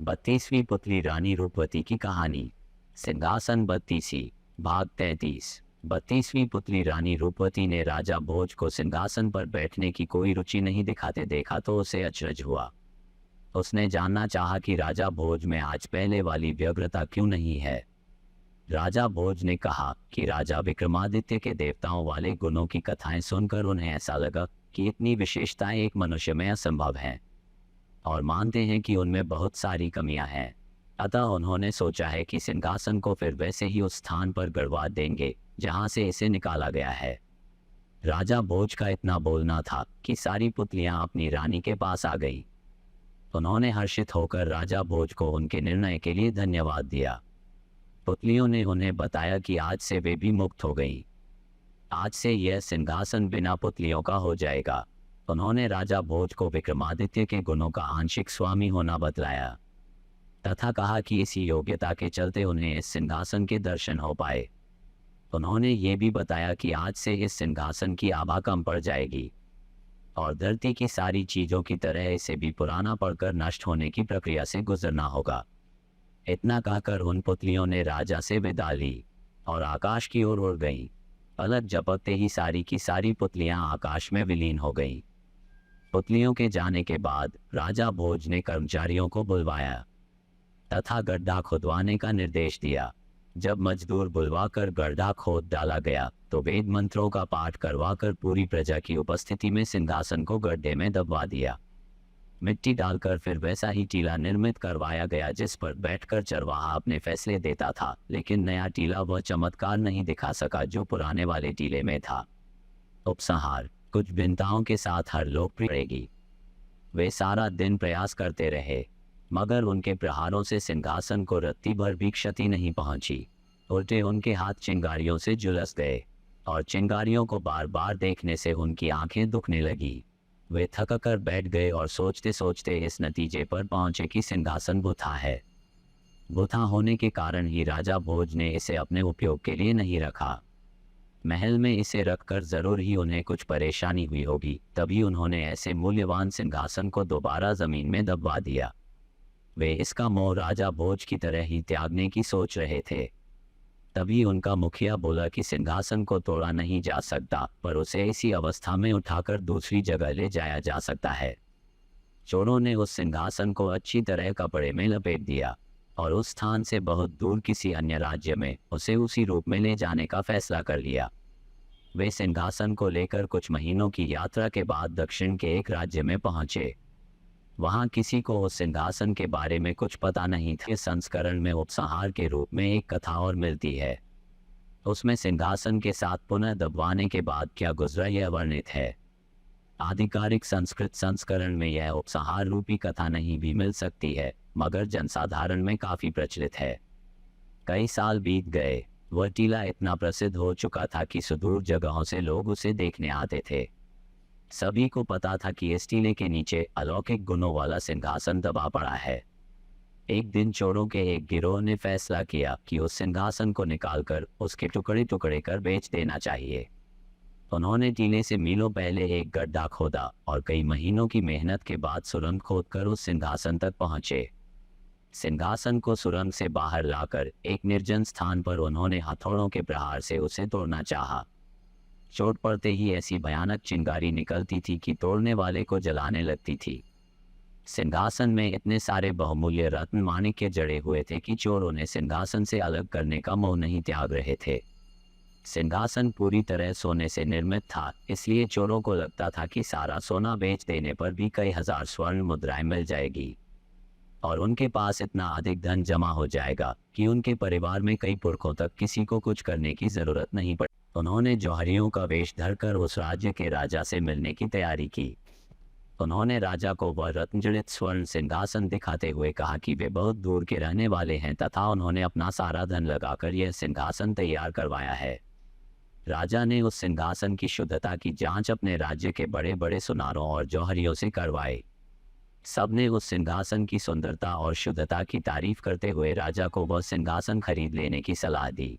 32वीं पुतली रानी रूपवती की कहानी। सिंहासन 32। भाग 33। 32वीं पुतली रानी रूपवती ने राजा भोज को सिंहासन पर बैठने की कोई रुचि नहीं दिखाते देखा तो उसे अचरज हुआ। उसने जानना चाहा कि राजा भोज में आज पहले वाली व्यग्रता क्यों नहीं है। राजा भोज ने कहा कि राजा विक्रमादित्य के देवताओं वाले गुणों की कथाएं सुनकर उन्हें ऐसा लगा कि इतनी विशेषताएं एक मनुष्य में असंभव हैं और मानते हैं कि उनमें बहुत सारी कमियां हैं। अतः उन्होंने सोचा है कि सिंहासन को फिर वैसे ही उस स्थान पर गड़वा देंगे जहां से इसे निकाला गया है। राजा भोज का इतना बोलना था कि सारी पुतलियां अपनी रानी के पास आ गईं। उन्होंने हर्षित होकर राजा भोज को उनके निर्णय के लिए धन्यवाद दिया। पुतलियों ने उन्हें बताया कि आज से वे भी मुक्त हो गईं। आज से यह सिंहासन बिना पुतलियों का हो जाएगा। उन्होंने राजा भोज को विक्रमादित्य के गुणों का आंशिक स्वामी होना बतलाया तथा कहा कि इसी योग्यता के चलते उन्हें इस सिंहासन के दर्शन हो पाए। उन्होंने ये भी बताया कि आज से इस सिंहासन की आभा कम पड़ जाएगी और धरती की सारी चीजों की तरह इसे भी पुराना पड़कर नष्ट होने की प्रक्रिया से गुजरना होगा। इतना कहकर उन पुतलियों ने राजा से विदा ली और आकाश की ओर उड़ गईं। पलक झपकते ही सारी की सारी पुतलियां आकाश में विलीन हो गईं। पुतलियों के जाने के बाद राजा भोज ने कर्मचारियों को बुलवाया तथा गड्ढा खुदवाने का निर्देश दिया। जब मजदूर बुलवाकर गड्ढा खोद डाला गया तो वेद मंत्रों का पाठ करवाकर पूरी प्रजा की उपस्थिति में सिंहासन को गड्ढे में दबवा दिया। मिट्टी डालकर फिर वैसा ही टीला निर्मित करवाया गया जिस पर बैठकर चरवाहा अपने फैसले देता था, लेकिन नया टीला वह चमत्कार नहीं दिखा सका जो पुराने वाले टीले में था। उपसंहार। कुछ भिन्नताओं के साथ हर लोकप्रिय रहेगी। वे सारा दिन प्रयास करते रहे मगर उनके प्रहारों से सिंहासन को रत्ती भर भी क्षति नहीं पहुंची। उल्टे उनके हाथ चिंगारियों से झुलस गए और चिंगारियों को बार बार देखने से उनकी आंखें दुखने लगी। वे थक कर बैठ गए और सोचते सोचते इस नतीजे पर पहुंचे कि सिंहासन बुथा है। बुथा होने के कारण ही राजा भोज ने इसे अपने उपयोग के लिए नहीं रखा। महल में इसे रखकर जरूर ही उन्हें कुछ परेशानी हुई होगी, तभी उन्होंने ऐसे मूल्यवान सिंहासन को दोबारा जमीन में दबवा दिया। वे इसका मोह राजा भोज की तरह ही त्यागने की सोच रहे थे। तभी उनका मुखिया बोला कि सिंहासन को तोड़ा नहीं जा सकता, पर उसे इसी अवस्था में उठाकर दूसरी जगह ले जाया जा सकता है। चोरों ने उस सिंहासन को अच्छी तरह कपड़े में लपेट दिया और उस स्थान से बहुत दूर किसी अन्य राज्य में उसे उसी रूप में ले जाने का फैसला कर लिया। वे सिंहासन को लेकर कुछ महीनों की यात्रा के बाद दक्षिण के एक राज्य में पहुंचे। वहां किसी को उस सिंहासन के बारे में कुछ पता नहीं था। इस संस्करण में उपसंहार के रूप में एक कथा और मिलती है। उसमें सिंहासन के साथ पुनः दबवाने के बाद क्या गुजरा यह वर्णित है। आधिकारिक संस्कृत संस्करण में यह उपसंहार रूपी कथा नहीं भी मिल सकती है, मगर जनसाधारण में काफी प्रचलित है। कई साल बीत गए। वह टीला इतना प्रसिद्ध हो चुका था कि सुदूर जगहों से लोग उसे देखने आते थे। सभी को पता था कि इस टीले के नीचे अलौकिक गुणों वाला सिंहासन दबा पड़ा है। एक दिन चोरों के एक गिरोह ने फैसला किया कि उस सिंहासन को निकालकर उसके टुकड़े टुकड़े कर बेच देना चाहिए। उन्होंने टीले से मीलों पहले एक गड्ढा खोदा और कई महीनों की मेहनत के बाद सुरंग खोदकर उस सिंहासन तक पहुंचे। सिंहासन को सुरंग से बाहर लाकर एक निर्जन स्थान पर उन्होंने हथौड़ों के प्रहार से उसे तोड़ना चाहा। चोट पड़ते ही ऐसी भयानक चिंगारी निकलती थी कि तोड़ने वाले को जलाने लगती थी। सिंहासन में इतने सारे बहुमूल्य रत्न माणिक्य जड़े हुए थे कि चोर उन्हें सिंहासन से अलग करने का मोह नहीं त्याग रहे थे। सिंहासन पूरी तरह सोने से निर्मित था, इसलिए चोरों को लगता था कि सारा सोना बेच देने पर भी कई हजार स्वर्ण मुद्राएं मिल जाएगी और उनके पास इतना अधिक धन जमा हो जाएगा कि उनके परिवार में कई पुरखों तक किसी को कुछ करने की जरूरत नहीं पड़ी। उन्होंने जौहरियों का वेश धरकर उस राज्य के राजा से मिलने की तैयारी की। उन्होंने राजा को वह रत्नजड़ित स्वर्ण सिंहासन दिखाते हुए कहा कि वे बहुत दूर के रहने वाले हैं तथा उन्होंने अपना सारा धन लगाकर यह सिंहासन तैयार करवाया है। राजा ने उस सिंहासन की शुद्धता की जांच अपने राज्य के बड़े बड़े सुनारों और जौहरियों से करवाई। सबने उस सिंहासन की सुंदरता और शुद्धता की तारीफ करते हुए राजा को वह सिंहासन खरीद लेने की सलाह दी।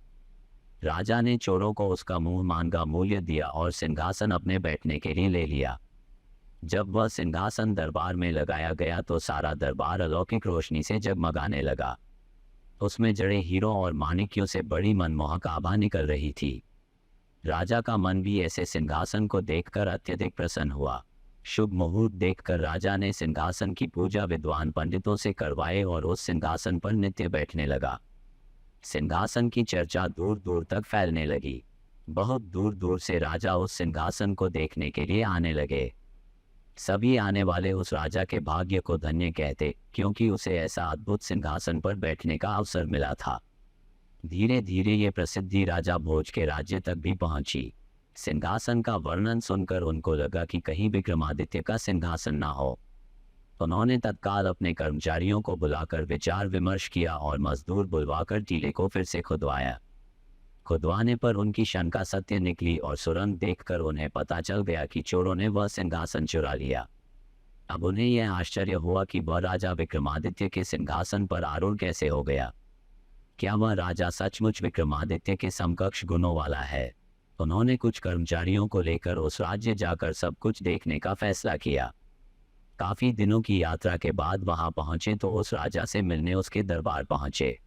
राजा ने चोरों को उसका मुंह मांगा मूल्य दिया और सिंहासन अपने बैठने के लिए ले लिया। जब वह सिंहासन दरबार में लगाया गया तो सारा दरबार अलौकिक रोशनी से जगमगाने लगा। उसमें जड़े हीरों और माणिक्यों से बड़ी मनमोहक आभा निकल रही थी। राजा का मन भी ऐसे सिंहासन को देखकर अत्यधिक प्रसन्न हुआ। शुभ मुहूर्त देखकर राजा ने सिंहासन की पूजा विद्वान पंडितों से करवाए और उस सिंहासन पर नित्य बैठने लगा। सिंहासन की चर्चा दूर दूर तक फैलने लगी। बहुत दूर दूर से राजा उस सिंहासन को देखने के लिए आने लगे। सभी आने वाले उस राजा के भाग्य को धन्य कहते, क्योंकि उसे ऐसा अद्भुत सिंहासन पर बैठने का अवसर मिला था। धीरे धीरे ये प्रसिद्धि राजा भोज के राज्य तक भी पहुंची। सिंहासन का वर्णन सुनकर उनको लगा कि कहीं विक्रमादित्य का सिंहासन ना हो। उन्होंने तत्काल अपने कर्मचारियों को बुलाकर विचार विमर्श किया और मजदूर बुलवाकर टीले को फिर से खुदवाया। खुदवाने पर उनकी शंका सत्य निकली और सुरंग देखकर उन्हें पता चल गया कि चोरों ने वह सिंहासन चुरा लिया। अब उन्हें यह आश्चर्य हुआ कि वह राजा विक्रमादित्य के सिंहासन पर आरूढ़ कैसे हो गया। क्या वह राजा सचमुच विक्रमादित्य के समकक्ष गुणों वाला है? उन्होंने कुछ कर्मचारियों को लेकर उस राज्य जाकर सब कुछ देखने का फैसला किया। काफी दिनों की यात्रा के बाद वहां पहुंचे तो उस राजा से मिलने उसके दरबार पहुंचे।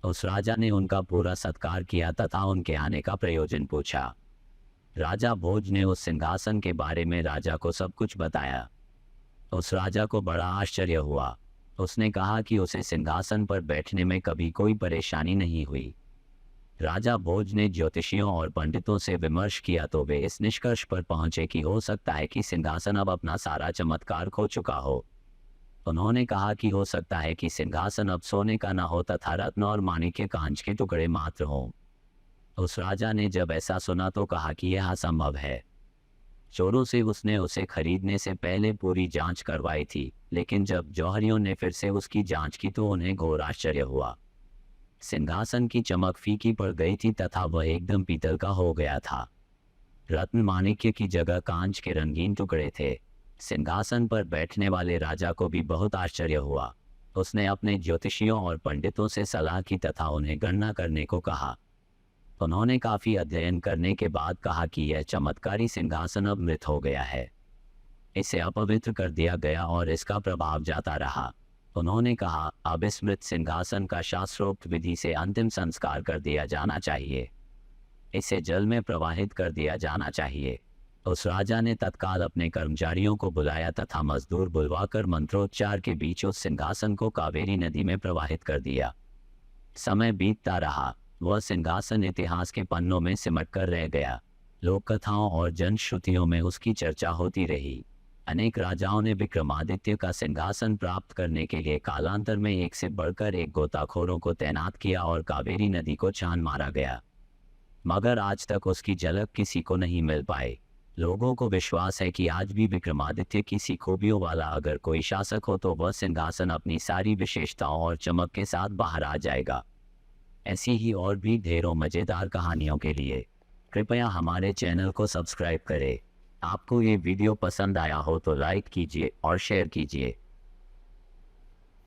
उस राजा ने उनका पूरा सत्कार किया तथा उनके आने का प्रयोजन पूछा। राजा भोज ने उस सिंहासन के बारे में राजा को सब कुछ बताया। उस राजा को बड़ा आश्चर्य हुआ। उसने कहा कि उसे सिंहासन पर बैठने में कभी कोई परेशानी नहीं हुई। राजा भोज ने ज्योतिषियों और पंडितों से विमर्श किया तो वे इस निष्कर्ष पर पहुंचे कि हो सकता है कि सिंहासन अब अपना सारा चमत्कार खो चुका हो। उन्होंने कहा कि हो सकता है कि सिंहासन अब सोने का न हो तथा रत्न और माणिक्य कांच के टुकड़े मात्र हों। उस राजा ने जब ऐसा सुना तो कहा कि यह असंभव है। चोरों से उसने उसे खरीदने से पहले पूरी जांच करवाई थी, लेकिन जब जौहरियों ने फिर से उसकी जांच की तो उन्हें घोर आश्चर्य हुआ। सिंहासन की चमक फीकी पड़ गई थी तथा वह एकदम पीतल का हो गया था। रत्न माणिक्य की जगह कांच के रंगीन टुकड़े थे। सिंहासन पर बैठने वाले राजा को भी बहुत आश्चर्य हुआ। उसने अपने ज्योतिषियों और पंडितों से सलाह की तथा उन्हें गणना करने को कहा। उन्होंने काफी अध्ययन करने के बाद कहा कि यह चमत्कारी सिंहासन अब मृत हो गया है। इसे अपवित्र कर दिया गया और इसका प्रभाव जाता रहा। उन्होंने कहा, अब इस मृत सिंहासन का शास्त्रोक्त विधि से अंतिम संस्कार कर दिया जाना चाहिए। इसे जल में प्रवाहित कर दिया जाना चाहिए। उस राजा ने तत्काल अपने कर्मचारियों को बुलाया तथा मजदूर बुलवाकर मंत्रोच्चार के बीच उस सिंहासन को कावेरी नदी में प्रवाहित कर दिया। समय बीतता रहा। वह सिंहासन इतिहास के पन्नों में सिमट कर रह गया। लोक कथाओं और जनश्रुतियों में उसकी चर्चा होती रही। अनेक राजाओं ने विक्रमादित्य का सिंहासन प्राप्त करने के लिए कालांतर में एक से बढ़कर एक गोताखोरों को तैनात किया और कावेरी नदी को छान मारा गया, मगर आज तक उसकी झलक किसी को नहीं मिल पाई। लोगों को विश्वास है कि आज भी विक्रमादित्य की सी खूबियों वाला अगर कोई शासक हो तो वह सिंहासन अपनी सारी विशेषताओं और चमक के साथ बाहर आ जाएगा। ऐसी ही और भी ढेरों मज़ेदार कहानियों के लिए कृपया हमारे चैनल को सब्सक्राइब करें। आपको ये वीडियो पसंद आया हो तो लाइक कीजिए और शेयर कीजिए।